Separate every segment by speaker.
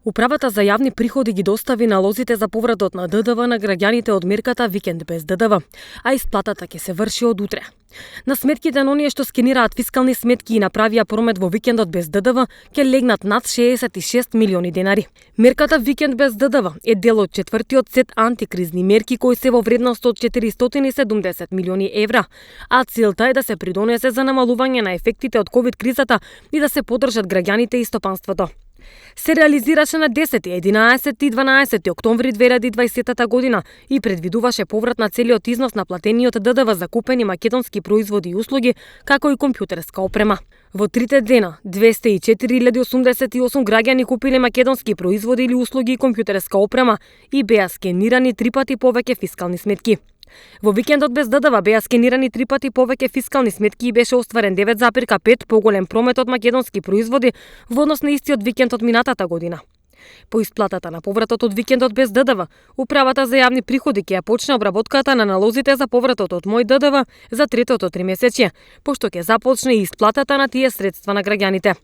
Speaker 1: Управата за јавни приходи ги достави налозите за повратот на ДДВ на граѓаните од мерката Викенд без ДДВ, а исплатата ќе се врши од утре. На сметките на оние што скенираат фискални сметки и направија промет во викендот без ДДВ ќе легнат над 66 милиони денари. Мерката Викенд без ДДВ е дел од четвртиот сет антикризни мерки кои се во вредност од 470 милиони евра, а целта е да се придонесе за намалување на ефектите од ковид кризата и да се поддржат граѓаните и стопанството. Се реализираше на 10, 11 и 12 октомври 2020 година и предвидуваше поврат на целиот износ на платениот ДДВ за купени македонски производи и услуги, како и компјутерска опрема. Во трите дена, 204.088 граѓани купиле македонски производи или услуги и компјутерска опрема и беа скенирани 3 пати повеќе фискални сметки. Во викендот без ДДВ беа скенирани 3 пати повеќе фискални сметки и беше остварен 9,5 поголем промет од македонски производи во однос на истиот викенд од минатата година. По исплатата на повратот од викендот без ДДВ, Управата за јавни приходи ќе ја почне обработката на налозите за повратот од мој ДДВ за третото тримесечје, пошто ќе започне и исплатата на тие средства на граѓаните.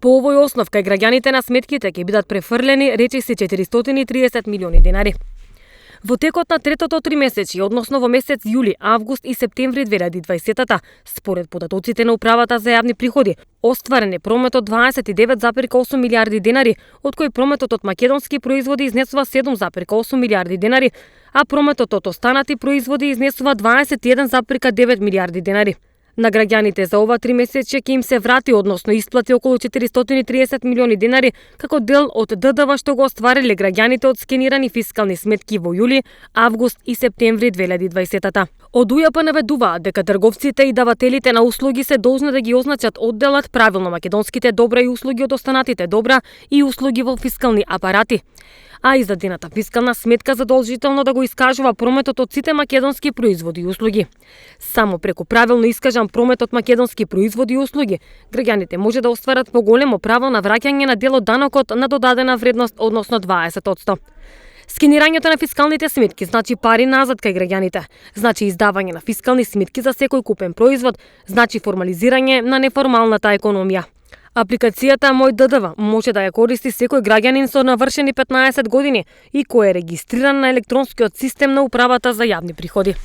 Speaker 1: По овој основ кај граѓаните на сметките ќе бидат префрлени речиси 430 милиони денари. Во текот на третото тримесечје, односно во месец јули, август и септември 2020, според податоците на Управата за јавни приходи, остварен е промет од 29,8 милиарди денари, од кој прометот од македонски производи изнесува 7,8 милиарди денари, а прометот од останати производи изнесува 21,9 милиарди денари. На граѓаните за ова тримесечје ќе им се врати, односно исплати околу 430 милиони денари како дел од ДДВ што го оствариле граѓаните од скенирани фискални сметки во јули, август и септември 2020. Од УЈП наведуваат дека трговците и давателите на услуги се должни да ги означат одделат правилно македонските добра и услуги од останатите добра и услуги во фискални апарати, а издадената фискална сметка задолжително да го искажува прометот од сите македонски производи и услуги. Само преку правилно искажан промет од македонски производи и услуги, граѓаните може да остварат поголемо право на враќање на дел од данокот на додадена вредност, односно 20%. Скенирањето на фискалните сметки значи пари назад кај граѓаните, значи издавање на фискални сметки за секој купен производ, значи формализирање на неформалната економија. Апликацијата Мој ДДВ може да ја користи секој граѓанин со навршени 15 години и кој е регистриран на електронскиот систем на Управата за јавни приходи.